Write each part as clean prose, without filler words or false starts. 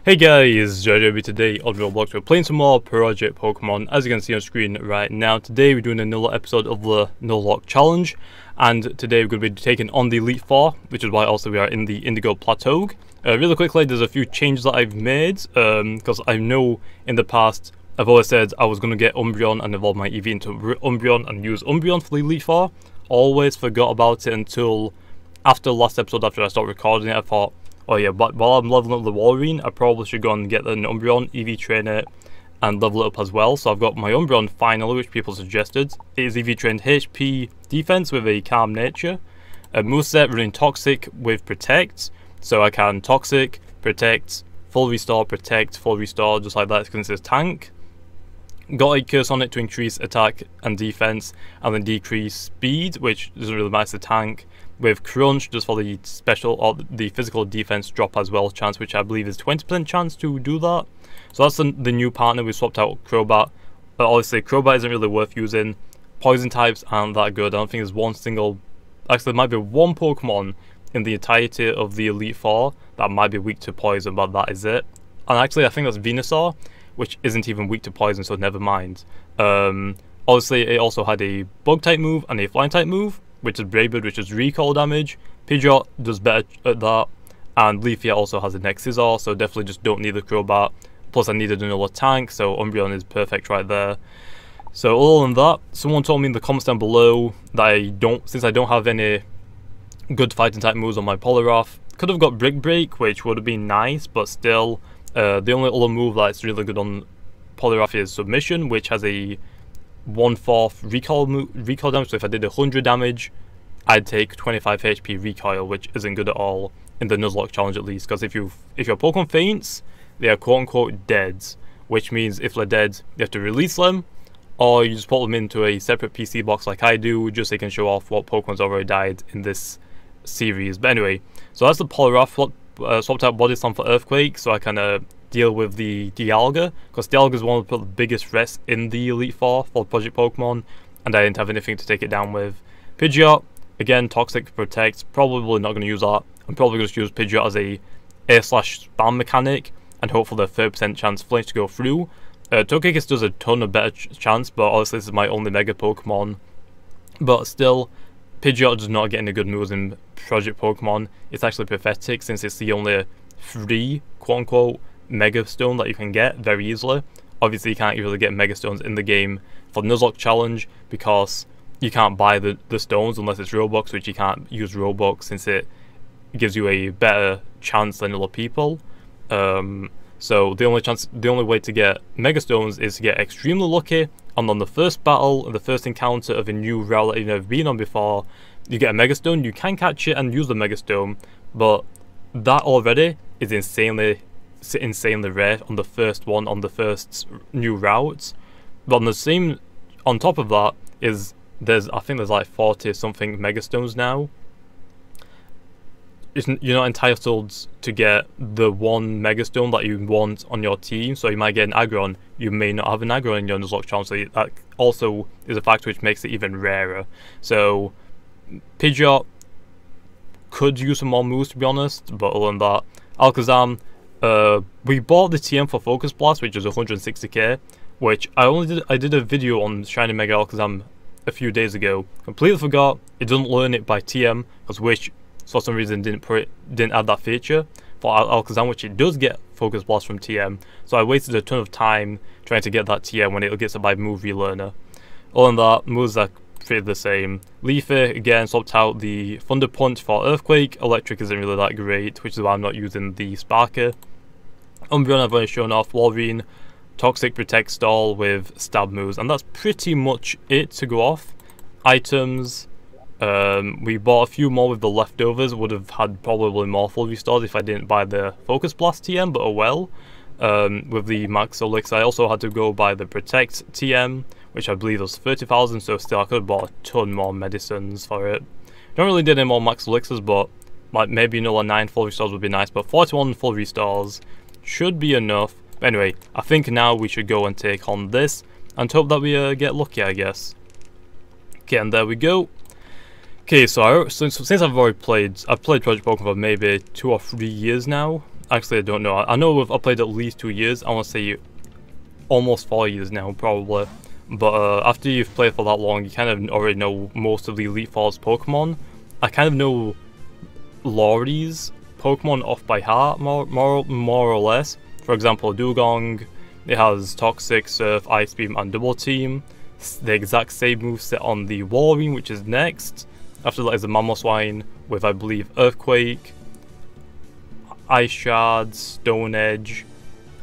Hey guys, JoJo today on Roblox. We're playing some more Project Pokemon, as you can see on screen right now. Today we're doing another episode of the Nuzlocke challenge, and today we're going to be taking on the Elite Four, which is why also we are in the Indigo Plateau. Really quickly, there's a few changes that I've made, because I know in the past I've always said I was going to get Umbreon and evolve my EV into Umbreon and use Umbreon for the Elite Four. Always forgot about it until after the last episode, after I started recording it. I thought, oh yeah, but while I'm leveling up the Wolverine, I probably should go and get an Umbreon, EV train it, and level it up as well. So I've got my Umbreon finally, which people suggested. It is EV trained HP defense with a calm nature. A moveset running Toxic with Protect. So I can Toxic, Protect, Full Restore, Protect, Full Restore, just like that, since it's tank. Got a curse on it to increase attack and defense, and then decrease speed, which doesn't really matter to tank. With Crunch, just for the special or the physical defense drop as well chance, which I believe is 20% chance to do that. So that's the new partner. We swapped out Crobat. Obviously, Crobat isn't really worth using. Poison types aren't that good. I don't think there's one single. Actually, there might be one Pokemon in the entirety of the Elite Four that might be weak to poison, but that is it. And actually, I think that's Venusaur, which isn't even weak to poison, so never mind. Obviously, it also had a Bug type move and a Flying type move, which is Brave Bird, which is recoil damage. Pidgeot does better at that, and Leafeon also has a next Scizor, so definitely just don't need the Crobat. Plus I needed another tank, so Umbreon is perfect right there. So other than that, someone told me in the comments down below that since I don't have any good fighting type moves on my Poliwrath, could have got Brick Break, which would have been nice, but still, the only other move that's really good on Poliwrath is Submission, which has a 1/4 recoil damage, so if I did 100 damage, I'd take 25 HP recoil, which isn't good at all in the Nuzlocke challenge at least, because if your Pokemon faints, they are quote unquote dead, which means if they're dead, you have to release them, or you just put them into a separate PC box like I do, just so you can show off what Pokemon's already died in this series. But anyway, so that's the Poliwrath. Swapped out Body Slam for Earthquake, so I can deal with the Dialga, because Dialga is one of the biggest threats in the Elite Four for Project Pokemon, and I didn't have anything to take it down with. Pidgeot, again, Toxic, Protect, probably not going to use that. I'm probably going to use Pidgeot as a air/spam mechanic, and hope for the 30% chance Flinch to go through. Togekiss does a ton of better chance, but obviously this is my only Mega Pokemon. But still, Pidgeot does not get any good moves in Project Pokemon. It's actually pathetic, since it's the only free, quote-unquote, Mega Stone that you can get very easily. Obviously, you can't really get Mega Stones in the game for the Nuzlocke challenge, because you can't buy the stones unless it's Robux, which you can't use Robux since it gives you a better chance than other people. So the only way to get Mega Stones is to get extremely lucky, and on the first battle, the first encounter of a new route that you've never been on before, you get a Mega Stone. You can catch it and use the Mega Stone, but that already is insanely rare on the first one, on the first new route. But on top of that I think there's like 40 something Mega Stones now. You're not entitled to get the one Mega Stone that you want on your team, so you might get an Aggron. You may not have an Aggron in your Nuzlocke challenge, so that also is a factor which makes it even rarer. So Pidgeot could use some more moves, to be honest, but other than that, Alakazam, we bought the TM for Focus Blast, which is 160k, which I did a video on Shiny Mega Alakazam a few days ago. Completely forgot it doesn't learn it by TM, because Wish for some reason didn't add that feature for Alakazam, which it does get Focus Blast from TM. So I wasted a ton of time trying to get that TM when it gets it by Move Relearner. Other than that, moves are pretty the same. Leafy, again, swapped out the Thunder Punch for Earthquake. Electric isn't really that great, which is why I'm not using the Sparker. Umbreon I've already shown off. Wolverine, Toxic, Protect, Stall with stab moves, and that's pretty much it to go off. Items, we bought a few more with the leftovers. Would have had probably more full restores if I didn't buy the Focus Blast TM, but oh well. With the Max Elixir, I also had to go buy the Protect TM, which I believe was 30,000, so still I could have bought a ton more medicines for it. Don't really need any more Max Elixirs, but like maybe another 9 full restores would be nice, but 41 full restores should be enough. But anyway, I think now we should go and take on this, and hope that we get lucky, I guess. Okay, and there we go. Okay, so since I've played Project Pokemon for maybe 2 or 3 years now. Actually, I don't know. I know I've played at least 2 years. I want to say almost 4 years now, probably. But after you've played for that long, you kind of already know most of the Elite Four's Pokemon. I kind of know Laurie's Pokemon off by heart, more or less. For example, Dugong, it has Toxic, Surf, Ice Beam, and Double Team. The exact same moveset on the Walrein, which is next. After that is the Mamoswine with, I believe, Earthquake, Ice Shard, Stone Edge,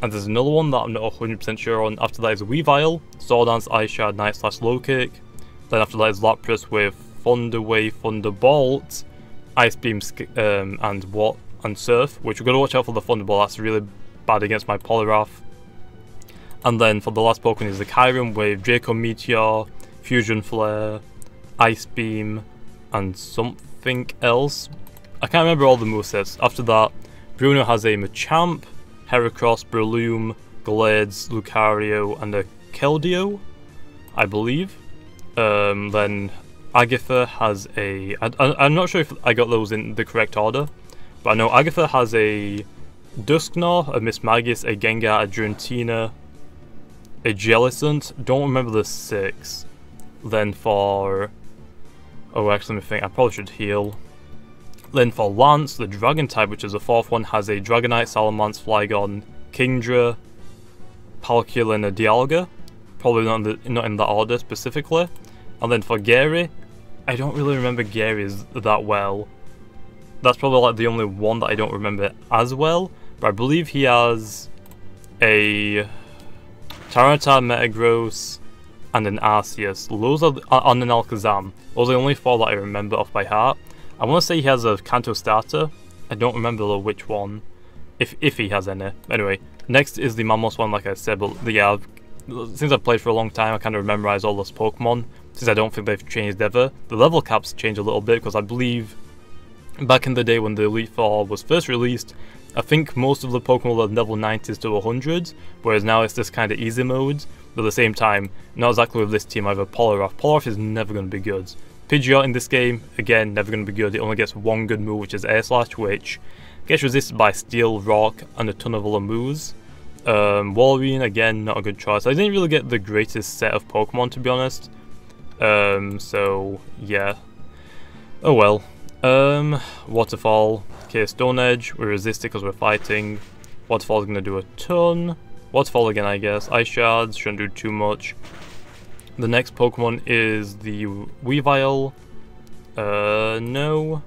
and there's another one that I'm not 100% sure on. After that is Weavile, Sword Dance, Ice Shard, Night Slash, Low Kick. Then after that is Lapras with Thunder Wave, Thunderbolt, Ice Beam, and Surf, which we're going to watch out for the Thunderbolt. That's really bad against my Poliwrath. And then for the last Pokemon is the Kyurem with Draco Meteor, Fusion Flare, Ice Beam, and something else. I can't remember all the movesets. After that, Bruno has a Machamp, Heracross, Breloom, Glades, Lucario, and a Keldeo, I believe. Then Agatha has a... I'm not sure if I got those in the correct order, but I know Agatha has a Dusknoir, a Mismagius, a Gengar, a Giratina, a Jellicent. Don't remember the 6. Then for... Oh, actually, let me think. I probably should heal. Then for Lance, the Dragon type, which is the 4th one, has a Dragonite, Salamence, Flygon, Kingdra, Palkia, and a Dialga. Probably not in that order specifically. And then for Gary, I don't really remember Gary's that well. That's probably like the only one that I don't remember as well. But I believe he has a Tyranitar, Metagross, and an Arceus. Those are on an Alakazam. Those are the only 4 that I remember off by heart. I want to say he has a Kanto starter. I don't remember which one, if he has any. Anyway, next is the Mamoswine, like I said. But yeah, since I've played for a long time, I kind of memorized all those Pokemon. Since I don't think they've changed ever. The level caps changed a little bit because I believe back in the day when the Elite Four was first released, I think most of the Pokemon were level 90s to 100s, whereas now it's this kind of easy mode. But at the same time, not exactly with this team. I have a Poliwrath. Poliwrath is never going to be good. Pidgeot in this game, again, never going to be good. It only gets one good move, which is Air Slash, which gets resisted by Steel, Rock, and a ton of other moves. Walrein, again, not a good choice. I didn't really get the greatest set of Pokemon, to be honest. So, yeah. Oh well. Waterfall. Okay, Stone Edge, we resist it because we're fighting. Waterfall's going to do a ton. Waterfall again, I guess. Ice Shards, shouldn't do too much. The next Pokemon is the Weavile. No.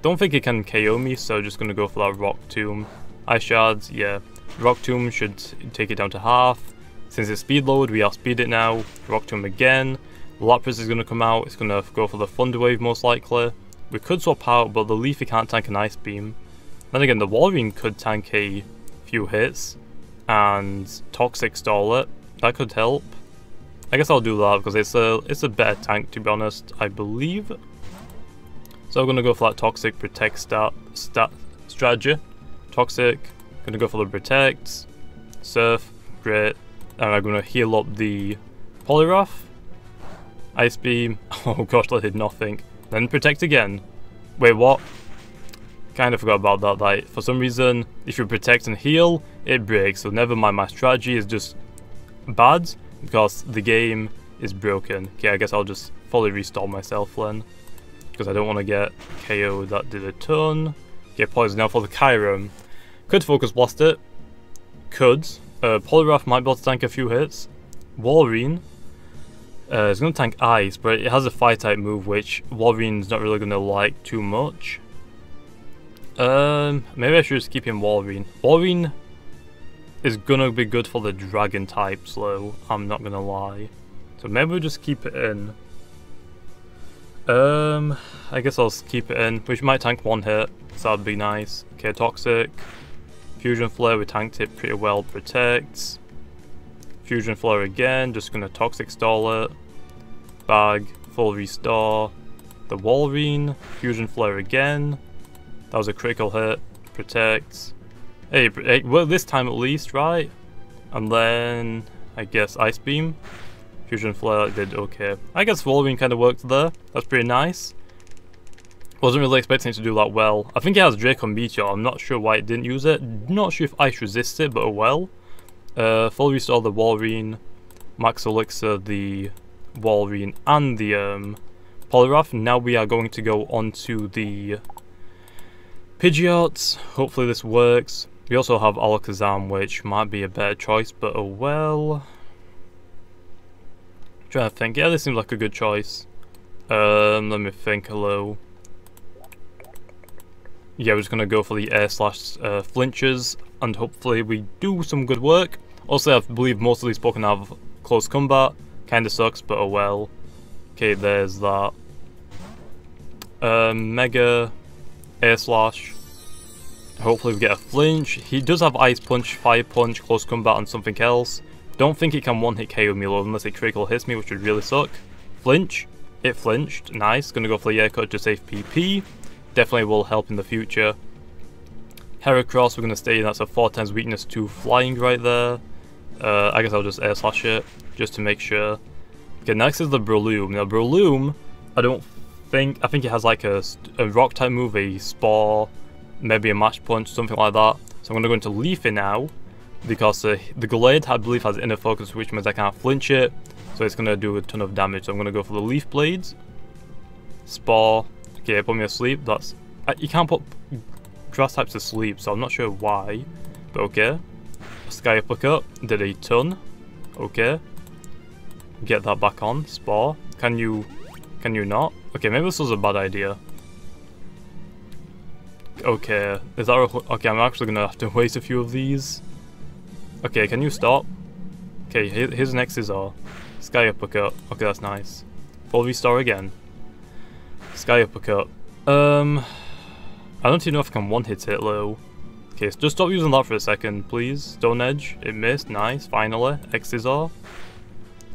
Don't think it can KO me, so just going to go for that Rock Tomb. Ice Shards, yeah. Rock Tomb should take it down to half. Since it's speed lowered, we outspeed it now. Rock Tomb again. Lapras is going to come out. It's going to go for the Thunder Wave most likely. We could swap out, but the Leafy can't tank an Ice Beam. Then again, the Walrein could tank a few hits. And Toxic stall it. That could help. I guess I'll do that because it's a better tank, to be honest, I believe. So I'm gonna go for that Toxic Protect strategy. Toxic, gonna go for the Protect, Surf, great, and I'm gonna heal up the Poliwrath. Ice Beam, oh gosh, that did nothing. Then Protect again. Wait, what? Kind of forgot about that. Like, for some reason, if you protect and heal, it breaks. So never mind, my strategy is just bad because the game is broken. Okay, I guess I'll just fully restall myself then, because I don't want to get KO'd. That did a ton. Get poison now for the Kyurem. Could Focus Blast it. Could. Poliwrath might be able to tank a few hits. Walrein is going to tank Ice, but it has a Fire type move, which Walrein's not really going to like too much. Maybe I should just keep him Walrein. Walrein is gonna be good for the Dragon types though, I'm not gonna lie. So maybe we'll just keep it in. I guess I'll keep it in, which might tank one hit, so that'd be nice. Okay, Toxic. Fusion Flare, we tanked it pretty well. Protect. Fusion Flare again, just gonna Toxic stall it. Bag, full restore. The Walrein, Fusion Flare again. That was a critical hit. Protect. Hey, well, this time at least, right? And then, I guess, Ice Beam. Fusion Flare did okay. I guess Walrein kind of worked there. That's pretty nice. Wasn't really expecting it to do that well. I think it has Draco Meteor. I'm not sure why it didn't use it. Not sure if Ice resists it, but oh well. Full restore the Walrein, Max Elixir the Walrein, and the Poliwrath. Now we are going to go on to the Pidgeots. Hopefully this works. We also have Alakazam, which might be a better choice, but oh well. Trying to think. Yeah, this seems like a good choice. Let me think. Hello. Yeah, we're just gonna go for the air slash flinches, and hopefully we do some good work. Also, I believe most of these Pokemon have close combat. Kinda sucks, but oh well. Okay, there's that. Mega air slash. Hopefully we get a flinch. He does have Ice Punch, Fire Punch, close combat, and something else. Don't think it can one-hit KO me though, unless it critical hits me, which would really suck. Flinch. It flinched. Nice. Gonna go for the air cut to save PP. Definitely will help in the future. Heracross, we're gonna stay in. That's a 4 times weakness to flying right there. I guess I'll just air slash it, just to make sure. Okay, next is the Breloom. Now Breloom, I think it has like a rock type move, a Spore, maybe a Mash Punch, something like that. So I'm gonna go into Leafy now, because the Glade I believe has inner focus, which means I can't flinch it. So it's gonna do a ton of damage. So I'm gonna go for the Leaf Blades. Spore. Okay, put me asleep. That's you can't put grass types to sleep, so I'm not sure why. But okay. Sky Uppercut did a ton. Okay. Get that back on. Spore. Can you not? Okay, maybe this was a bad idea. Okay, is that okay? I'm actually gonna have to waste a few of these. Okay, can you stop? Okay, his nexts are Sky Uppercut. Okay, that's nice. Full restore again. Sky Uppercut. I don't even know if I can one-hit it though. Okay, so just stop using that for a second, please. Stone Edge, it missed, nice, finally. Xizar.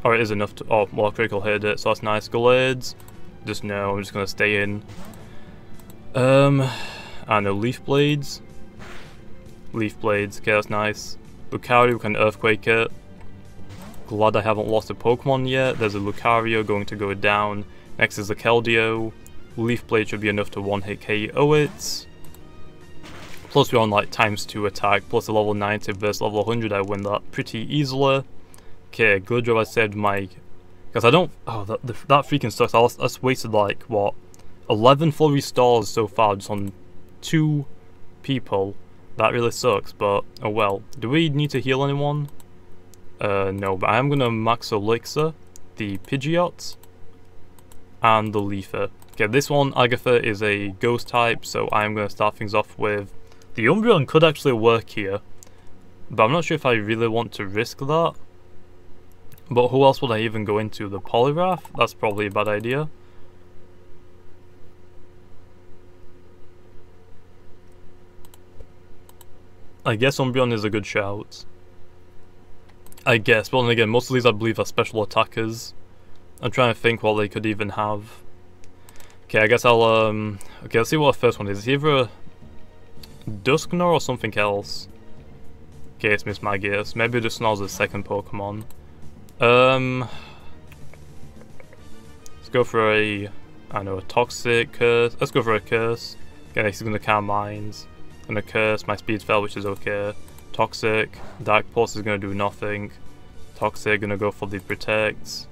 Oh, it is enough to, oh, well, critical hit it, so that's nice. Glades. Just no, I'm just gonna stay in. I know, Leaf Blades. Leaf Blades, okay, that's nice. Lucario can Earthquake it. Glad I haven't lost a Pokemon yet. There's a Lucario going to go down. Next is the Keldeo. Leaf Blade should be enough to one-hit KO it. Plus we're on like ×2 attack, plus a level 90 versus level 100, I win that pretty easily. Okay, good job I saved my... Because I don't... Oh, that freaking sucks. I just wasted like, what? 11 full restores so far just on 2 people. That really sucks, but oh well. Do we need to heal anyone? No, but I am gonna max Elixir, the Pidgeot, and the Leafer. Okay, this one, Agatha, is a ghost type, so I am gonna start things off with... The Umbreon could actually work here, but I'm not sure if I really want to risk that. But who else would I even go into? The Poliwrath? That's probably a bad idea. I guess Umbreon is a good shout. I guess, but then again, most of these I believe are special attackers. I'm trying to think what they could even have. Okay, I guess I'll, okay, let's see what the first one is. It's either a Dusknoir or something else. Okay, it's Miss Magius. Maybe Dusknoir's the second Pokemon. Let's go for a, I don't know, a Toxic Curse. Let's go for a Curse. Okay, he's gonna Calm Minds. Gonna Curse, my Speed fell, which is okay. Toxic, Dark Pulse is gonna do nothing. Toxic, gonna go for the Protect.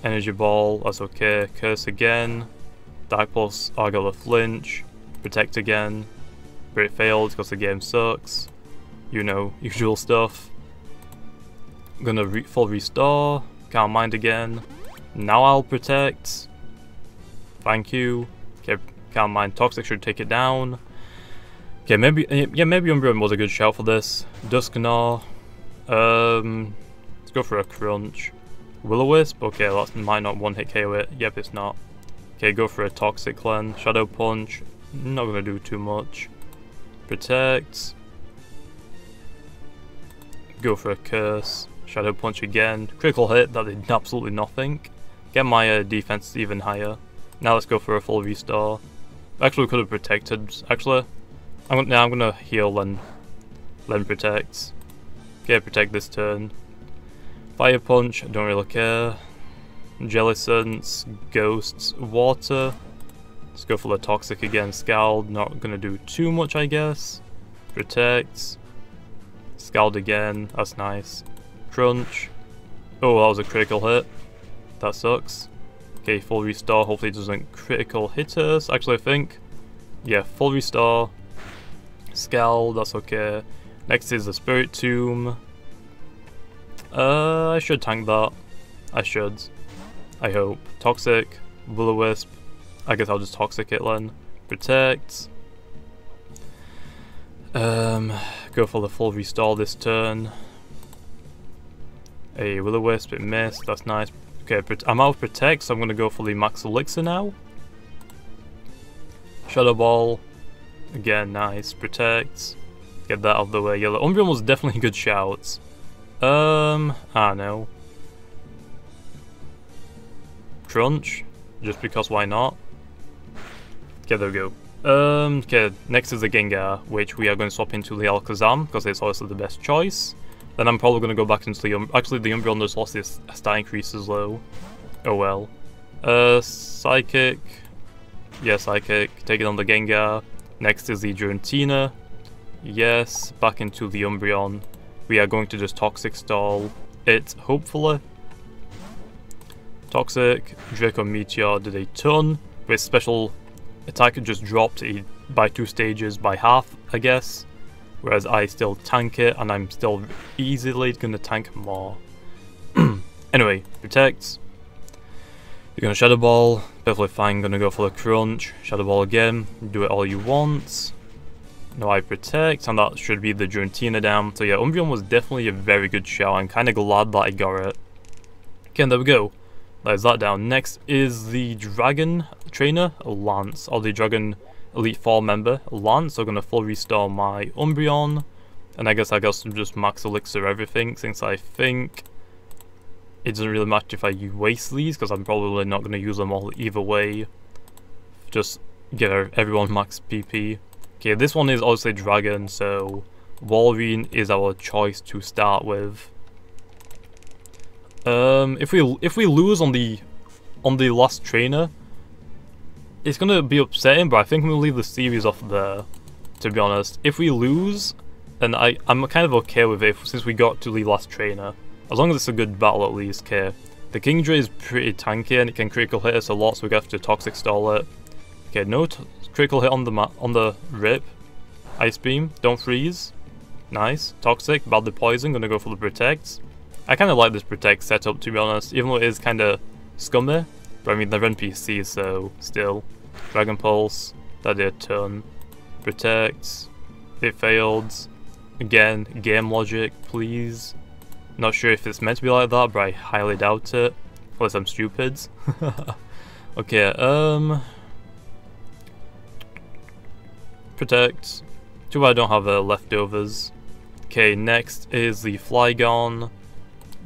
Energy Ball, that's okay. Curse again. Dark Pulse, I got a Flinch. Protect again. But it failed because the game sucks. You know, usual stuff. Gonna full restore. Calm Mind again. Now I'll Protect. Thank you. Okay, Calm Mind. Toxic should take it down. Okay, maybe Umbreon was a good shout for this. Dusknoir. Let's go for a Crunch. Will-O-Wisp? Okay, that might not one-hit KO it. Yep, it's not. Okay, go for a Toxic Cleanse. Shadow Punch. Not gonna do too much. Protect. Go for a Curse. Shadow Punch again. Critical hit, that did absolutely nothing. Get my defense even higher. Now let's go for a full restore. Actually, we could have protected. Actually, I'm gonna heal and then protect. Okay, protect this turn. Fire Punch, don't really care. Jellicents, Ghosts, Water. Let's go for the Toxic again. Scald, not gonna do too much, I guess. Protect. Scald again, that's nice. Crunch. Oh, that was a critical hit. That sucks. Okay, full restore. Hopefully it doesn't critical hit us. Actually, I think. Yeah, full restore. Scald, that's okay. Next is the Spirit Tomb. I should tank that. I should. I hope. Toxic. Will-O-Wisp. I guess I'll just Toxic it then. Protect. Go for the full restore this turn. A Will-O-Wisp, it missed, that's nice. Okay, I'm out of Protect, so I'm gonna go for the Max Elixir now. Shadow Ball. Again, nice. Protect. Get that out of the way. Yeah, the Umbreon was definitely a good shout. I don't know. Crunch. Just because why not? Okay, there we go. Okay, next is the Gengar, which we are going to swap into the Alakazam, because it's also the best choice. Then I'm probably going to go back into the actually the Umbreon just lost its stat increases though. Oh well. Psychic. Yeah, Psychic. Take it on the Gengar. Next is the Giratina. Yes, back into the Umbreon. We are going to just Toxic Stall it, hopefully. Toxic. Draco Meteor did a ton, but its special attack just dropped by 2 stages by half, I guess. Whereas I still tank it, and I'm still easily gonna tank more. Anyway, Protect. You're gonna Shadow Ball, perfectly fine, gonna go for the Crunch. Shadow Ball again, do it all you want. No, I Protect, and that should be the Giratina down. So yeah, Umbreon was definitely a very good shout. I'm kinda glad that I got it. Okay, and there we go. There's that down. Next is the Dragon Trainer, Lance, or the Dragon Elite 4 member, Lance. So I'm gonna full restore my Umbreon, and I guess just Max Elixir everything, since I think it doesn't really matter if I waste these, because I'm probably not gonna use them all either way. Just give everyone max PP. Okay, this one is obviously Dragon, so Walrein is our choice to start with. If we lose on the last trainer, it's gonna be upsetting, but I think I'm gonna leave the series off there, to be honest. If we lose, then I'm kind of okay with it since we got to the last trainer. As long as it's a good battle at least, okay. The Kingdra is pretty tanky and it can critical hit us a lot, so we have to Toxic Stall it. Okay, no critical hit on the Rip. Ice Beam, don't freeze. Nice. Toxic, badly poison, gonna go for the Protect. I kinda like this Protect setup, to be honest, even though it is kinda scummy. But I mean, they're NPCs, so still. Dragon Pulse, that did a ton. Protect, it failed. Again, game logic, please. Not sure if it's meant to be like that, but I highly doubt it. Unless I'm stupid. Okay, Protect. Too bad I don't have leftovers. Okay, next is the Flygon.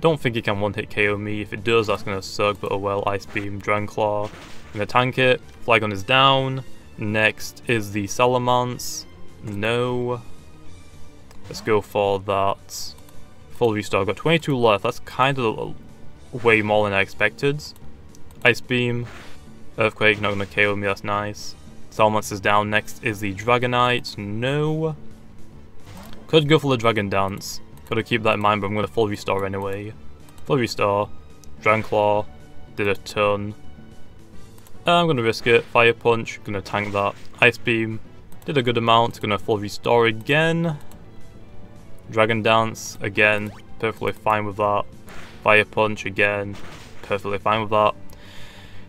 Don't think it can one-hit KO me. If it does, that's gonna suck, but oh well. Ice Beam, Dragon Claw. I'm gonna tank it. Flygon is down. Next is the Salamence. No. Let's go for that. Full restore. I've got 22 left. That's kind of way more than I expected. Ice Beam. Earthquake, not gonna KO me, that's nice. Salamence is down. Next is the Dragonite. No. Could go for the Dragon Dance. Gotta keep that in mind, but I'm gonna full restore anyway. Full restore. Dragon Claw. Did a ton. I'm gonna risk it. Fire Punch. Gonna tank that. Ice Beam. Did a good amount. Gonna full restore again. Dragon Dance. Again. Perfectly fine with that. Fire Punch again. Perfectly fine with that.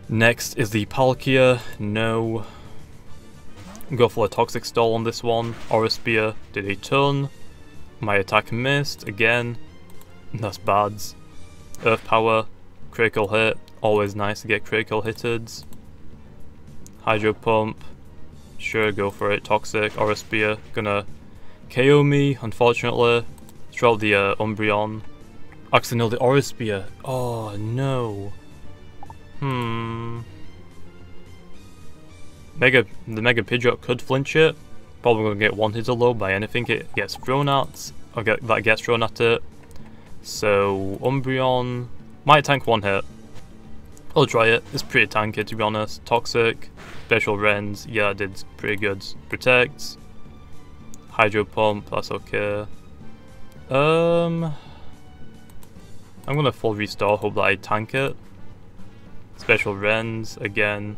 Next is the Palkia. No. Go for a Toxic Stall on this one. Aura Spear. Did a ton. My attack missed, again, that's bad. Earth Power, critical hit, always nice to get critical hitted. Hydro Pump, sure, go for it. Toxic, Aura Spear, gonna KO me, unfortunately. Throw the Umbreon. Actually no, the Aura Spear, oh no. The Mega Pidgeot could flinch it. Probably gonna get one hit low by anything it gets thrown at, or that gets thrown at it. So Umbreon might tank one hit. I'll try it. It's pretty tanky to be honest. Toxic, special rends, yeah, I did pretty good. Protect, hydro pump, that's okay. I'm gonna full restore, hope that I tank it. Special rends again.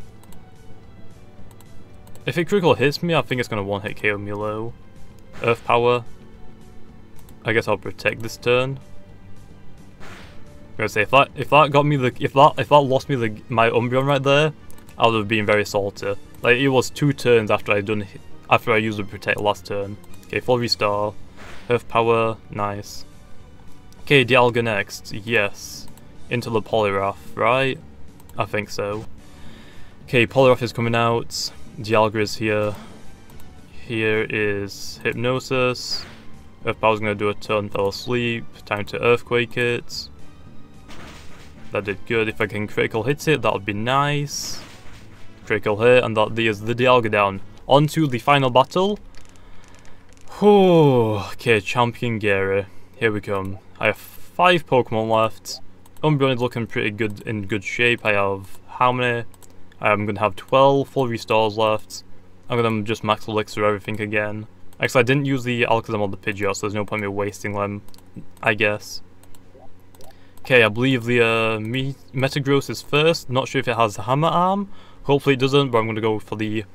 If it critical hits me, I think it's gonna one hit KO me low. Earth power. I guess I'll protect this turn. I'm gonna say if that got me the if that lost me my Umbreon right there, I would have been very salty. Like it was 2 turns after I used the protect last turn. Okay, full restore. Earth power, nice. Okay, Dialga next. Yes, into the Poliwrath, right? I think so. Okay, Poliwrath is coming out. Dialga is here. Here is Hypnosis. Earth power's gonna do a turn, fell asleep. Time to Earthquake it. That did good. If I can critical hit it, that would be nice. Critical hit, and that is the Dialga down. On to the final battle. Okay, Champion Gary. Here we come. I have 5 Pokemon left. Umbreon is looking pretty good, in good shape. I have how many? I'm going to have 12 full restores left. I'm going to just max elixir everything again. Actually, I didn't use the Alakazam or the Pidgeot, so there's no point in me wasting them, I guess. Okay, I believe the Metagross is first. Not sure if it has Hammer Arm. Hopefully it doesn't, but I'm going to go for the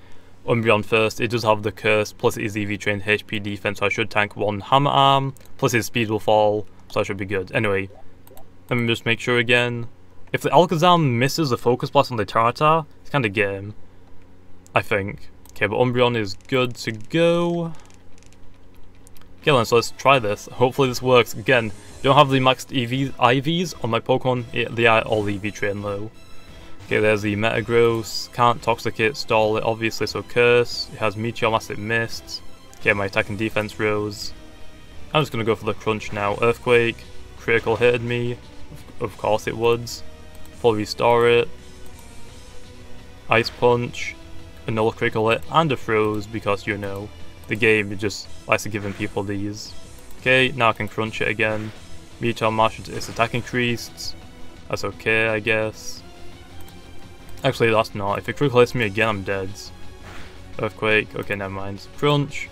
Umbreon first. It does have the Curse, plus it is EV trained HP defense, so I should tank 1 Hammer Arm, plus his speed will fall, so I should be good. Anyway, let me just make sure again. If the Alakazam misses the Focus Blast on the Tyranitar, it's kind of game, I think. Okay, but Umbreon is good to go. Okay then, so let's try this. Hopefully this works. Again, don't have the maxed IVs on my Pokemon, they are all EV trained though. Okay, there's the Metagross. Can't Toxic it, stall it obviously, so Curse. It has Meteor, Massive Mist. Okay, my attack and defense rose. I'm just gonna go for the Crunch now. Earthquake. Critical hitted me. Of course it would. Full restore it. Ice Punch. Another critical hit and a Froze because you know, the game just likes to giving people these. Okay, now I can Crunch it again. Meteor Mash, its attack increased. That's okay, I guess. Actually, that's not. If it critical hits me again, I'm dead. Earthquake, okay, never mind. Crunch.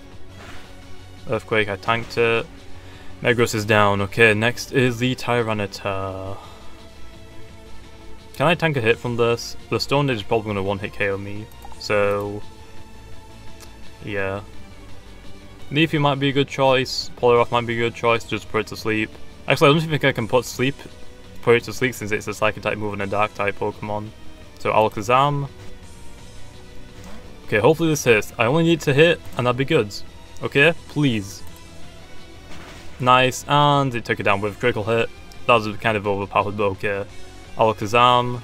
Earthquake, I tanked it. Metagross is down. Okay, next is the Tyranitar. Can I tank a hit from this? The Stone Edge is probably going to one-hit KO me. So, yeah. Leafy might be a good choice. Poliwrath might be a good choice. Just put it to sleep. Actually, I don't think I can put it to sleep since it's a Psychic type move and a Dark type Pokemon. So Alakazam. Okay, hopefully this hits. I only need to hit and that'd be good. Okay, please. Nice, and it took it down with a critical hit. That was kind of overpowered, but okay. Alakazam.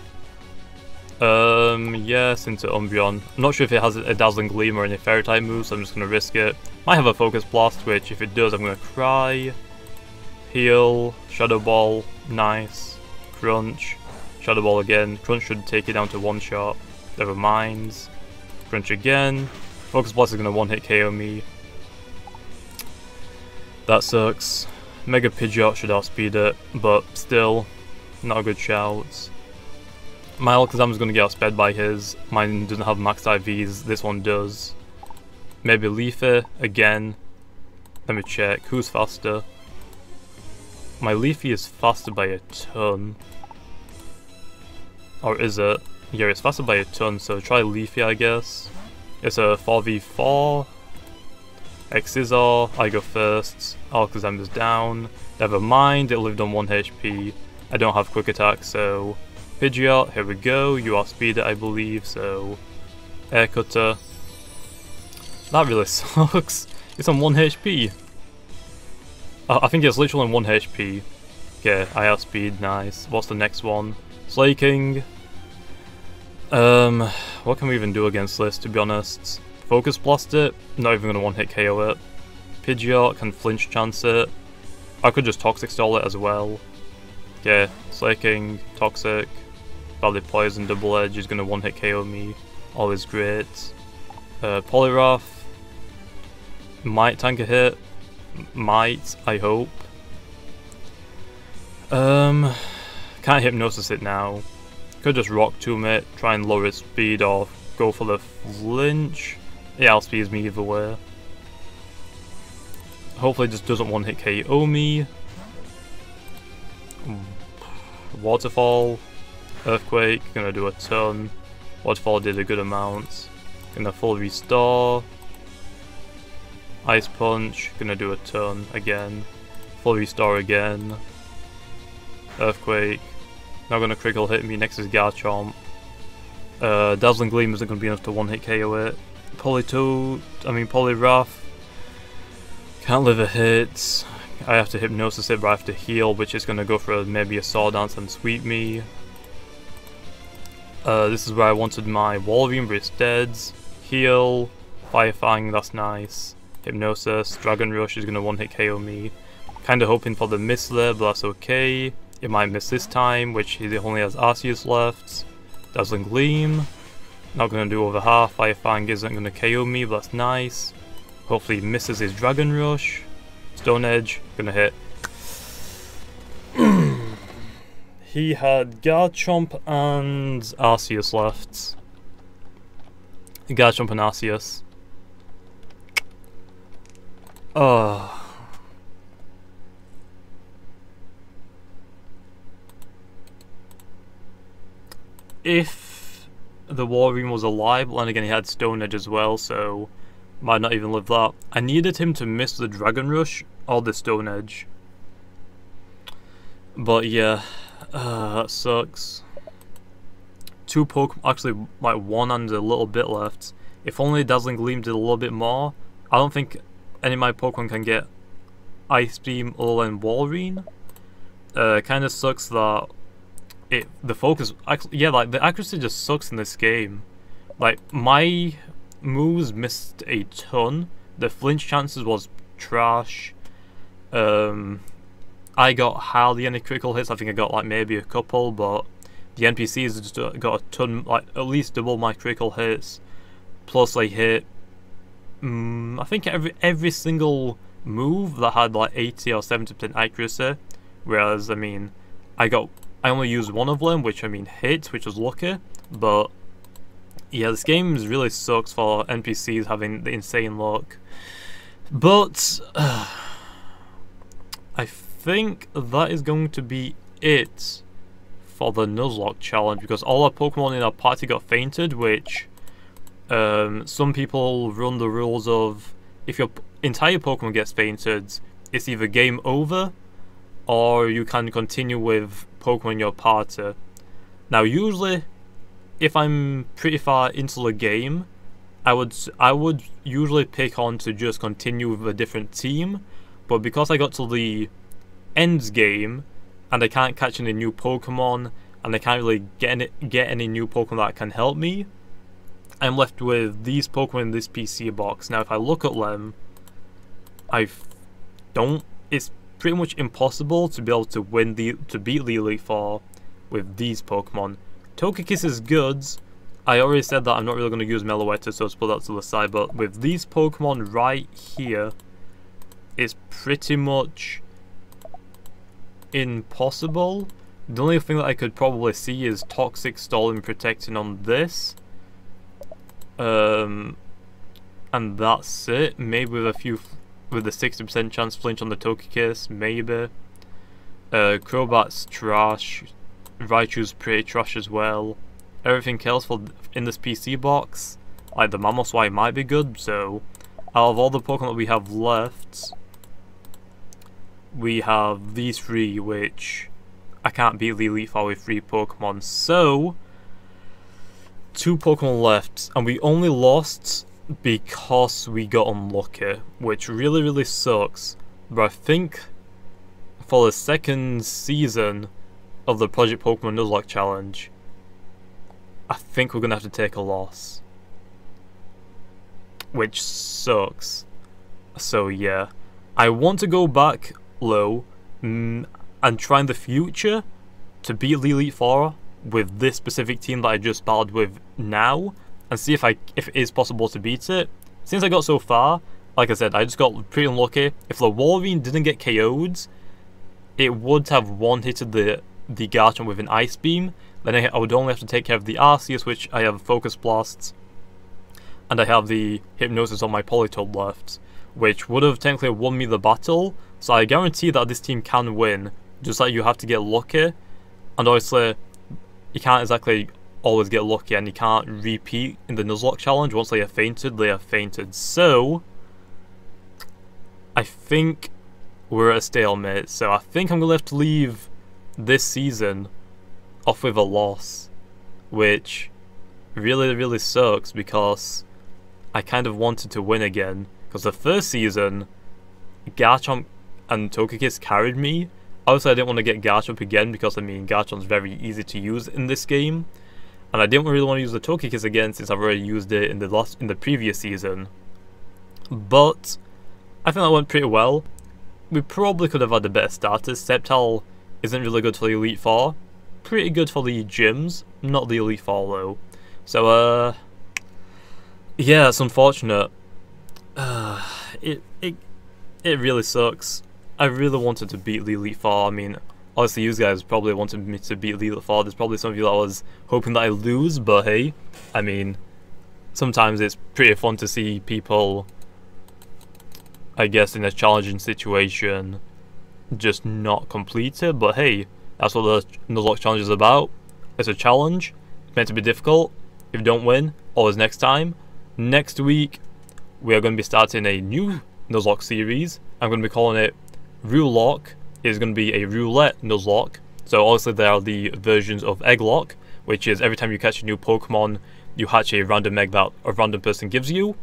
Yes, into Umbreon. I'm not sure if it has a Dazzling Gleam or any Fairy type moves, so I'm just going to risk it. Might have a Focus Blast, which if it does, I'm going to cry. Heal. Shadow Ball. Nice. Crunch. Shadow Ball again. Crunch should take it down to 1 shot. Never mind. Crunch again. Focus Blast is going to one-hit KO me. That sucks. Mega Pidgeot should outspeed it, but still, not a good shout. My Alakazam is going to get outsped by his. Mine doesn't have maxed IVs, this one does. Maybe Leafy again. Let me check, who's faster? My Leafy is faster by a ton. Or is it? Yeah, it's faster by a ton, so try Leafy I guess. It's a 4v4. X-Scissor, I go first. Alakazam is down. Never mind, it lived on 1 HP. I don't have quick attack, so Pidgeot, here we go. You outspeed it, I believe, so Air Cutter. That really sucks. It's on 1 HP. I think it's literally on 1 HP. Okay, I outspeed, nice. What's the next one? Slaking. What can we even do against this, to be honest? Focus Blast it, not even gonna one-hit KO it. Pidgeot can flinch chance it. I could just Toxic Stall it as well. Okay, Slaking, Toxic, Badly Poison, Double Edge is gonna one-hit KO me. Always great. Poliwrath. Might tank a hit. Might, I hope. Can't Hypnosis it now. Could just Rock Tomb it, try and lower its speed, or go for the flinch. Yeah, outspeeds me either way. Hopefully it just doesn't one-hit KO me. Waterfall, Earthquake, gonna do a ton. Waterfall did a good amount. Gonna full restore. Ice Punch, gonna do a ton again. Full restore again. Earthquake, not gonna critical hit me. Next is Garchomp. Dazzling Gleam isn't gonna be enough to one-hit KO it. Poliwrath, can't live a hit. I have to Hypnosis it, but I have to heal, which is gonna go for maybe a Sword Dance and sweep me. This is where I wanted my Walrein, but it's dead. Heal, Fire Fang, that's nice. Hypnosis, Dragon Rush is gonna one-hit KO me. Kinda hoping for the miss there, but that's okay. It might miss this time, which he only has Arceus left. Dazzling Gleam, not gonna do over half. Fire Fang isn't gonna KO me, but that's nice. Hopefully he misses his Dragon Rush. Stone Edge, gonna hit. He had Garchomp and Arceus left. Garchomp and Arceus. If the Walrein was alive, well, and again he had Stone Edge as well, so might not even live that. I needed him to miss the Dragon Rush or the Stone Edge. But yeah, that sucks. Two Pokemon, actually like one and a little bit left. If only Dazzling Gleam did a little bit more. I don't think any of my Pokemon can get Ice Beam other than Walrein. Kinda sucks that the focus, yeah, like the accuracy just sucks in this game. Like my moves missed a ton. The flinch chances was trash. I got hardly any critical hits. I think I got like maybe a couple, but the NPCs just got a ton, like at least double my critical hits. Plus they hit, I think every single move that had like 80 or 70% accuracy. Whereas I mean, I only used one of them, which I mean hit, which was lucky. But yeah, this game really sucks for NPCs having the insane luck. But I think that is going to be it for the Nuzlocke challenge, because all our Pokemon in our party got fainted, which some people run the rules of if your entire Pokemon gets fainted, it's either game over or you can continue with Pokemon in your party. Now usually, if I'm pretty far into the game, I would usually pick on to just continue with a different team, but because I got to the end game and I can't catch any new Pokemon and I can't really get any new Pokemon that can help me, I'm left with these Pokemon in this PC box. Now if I look at them, it's pretty much impossible to be able to beat the Elite Four with these Pokemon. Togekiss is good. I already said that I'm not really going to use Meloetta, so let's put that to the side, but with these Pokemon right here, it's pretty much impossible. The only thing that I could probably see is Toxic, Stalling, Protecting on this. And that's it. Maybe with a 60% chance flinch on the Togekiss, maybe. Crobat's trash. Raichu's pretty trash as well. Everything else in this PC box, like the Mamoswine might be good, so out of all the Pokemon that we have left, we have these three, which I can't beat the Elite Four with 3 Pokemon, so 2 Pokemon left, and we only lost because we got unlucky, which really sucks. But I think for the second season of the Project Pokemon Nuzlocke challenge, I think we're gonna have to take a loss, which sucks. So yeah, I want to go back low and try in the future to beat the Elite Four with this specific team that I just battled with now, and see if it is possible to beat it. Since I got so far, like I said, I just got pretty unlucky. If the Walrein didn't get KO'd, it would have one-hitted the Garchomp with an Ice Beam. then I would only have to take care of the Arceus, which I have Focus Blasts, and I have the Hypnosis on my Politoed left, which would have technically won me the battle. So I guarantee that this team can win, just like you have to get lucky, and obviously you can't exactly always get lucky, and you can't repeat in the Nuzlocke challenge. Once they have fainted, they have fainted. So I think we're at a stalemate, so I think I'm going to have to leave this season off with a loss, which really sucks because I kind of wanted to win again, because the first season Garchomp and Togekiss carried me. Obviously I didn't want to get Garchomp again because I mean Garchomp's very easy to use in this game, and I didn't really want to use the Togekiss again since I've already used it in the previous season. But I think that went pretty well. We probably could have had a better starters. Sceptile isn't really good for the Elite Four. Pretty good for the gyms, not the Elite Four though. So yeah, it's unfortunate. It really sucks. I really wanted to beat the Elite Four. I mean, obviously you guys probably wanted me to beat the Elite Four. There's probably some of you that was hoping that I lose, but hey, I mean, sometimes it's pretty fun to see people, I guess, in a challenging situation just not complete it. But hey, that's what the Nuzlocke challenge is about. It's a challenge. It's meant to be difficult. If you don't win, always next time. Next week, we are going to be starting a new Nuzlocke series. I'm going to be calling it Nuzlocke. It's going to be a roulette Nuzlocke. So obviously there are the versions of Egglock, which is every time you catch a new Pokemon, you hatch a random egg that a random person gives you.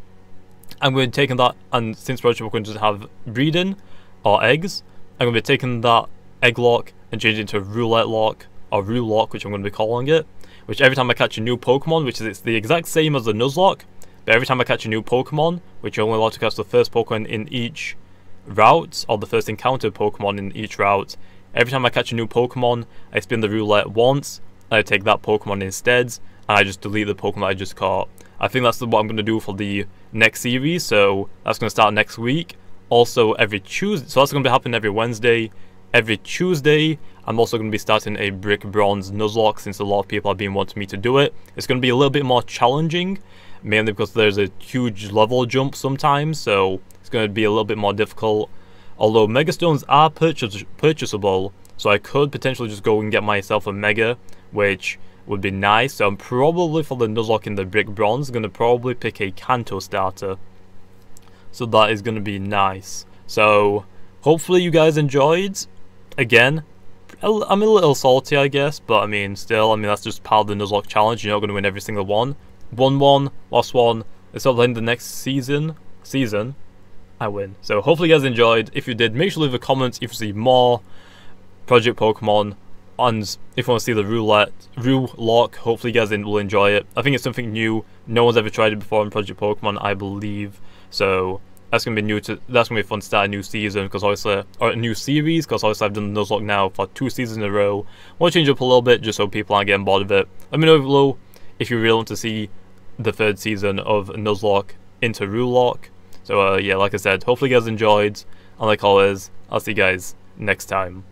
I'm going to be taking that, and since Project Pokemon doesn't have breeding or eggs, I'm going to be taking that Egglock and changing it to Roulette Lock, or Roulette, which I'm going to be calling it. Which every time I catch a new Pokemon, which is it's the exact same as the Nuzlocke, but every time I catch a new Pokemon, which you're only allowed to catch the first Pokemon in each route, or the first encountered Pokemon in each route, every time I catch a new Pokemon, I spin the roulette once, and I take that Pokemon instead, and I just delete the Pokemon I just caught. I think that's what I'm going to do for the next series, so that's going to start next week. Also every Tuesday, so that's going to be happening every Wednesday. Every Tuesday, I'm also going to be starting a Brick Bronze Nuzlocke, since a lot of people have been wanting me to do it. It's going to be a little bit more challenging, mainly because there's a huge level jump sometimes, so it's going to be a little bit more difficult. Although Mega Stones are purchasable, so I could potentially just go and get myself a Mega, which would be nice. So I'm probably, for the Nuzlocke in the Brick Bronze, going to probably pick a Kanto starter. So that is going to be nice. So hopefully you guys enjoyed. Again, I'm a little salty, I guess, but I mean, still, I mean, that's just part of the Nuzlocke challenge. You're not going to win every single one. Won one, lost one. It's all in the next season, I win. So hopefully you guys enjoyed. If you did, make sure to leave a comment if you see more Project Pokemon, and if you want to see the Roulette, hopefully you guys will enjoy it. I think it's something new. No one's ever tried it before in Project Pokemon, I believe. So that's gonna be that's gonna be fun to start a new season, because obviously, or a new series, because obviously I've done the Nuzlocke now for 2 seasons in a row. I want to change up a little bit just so people aren't getting bored of it. Let me know below if you really want to see the 3rd season of Nuzlocke into Roulette. So yeah, like I said, hopefully you guys enjoyed, and like always, I'll see you guys next time.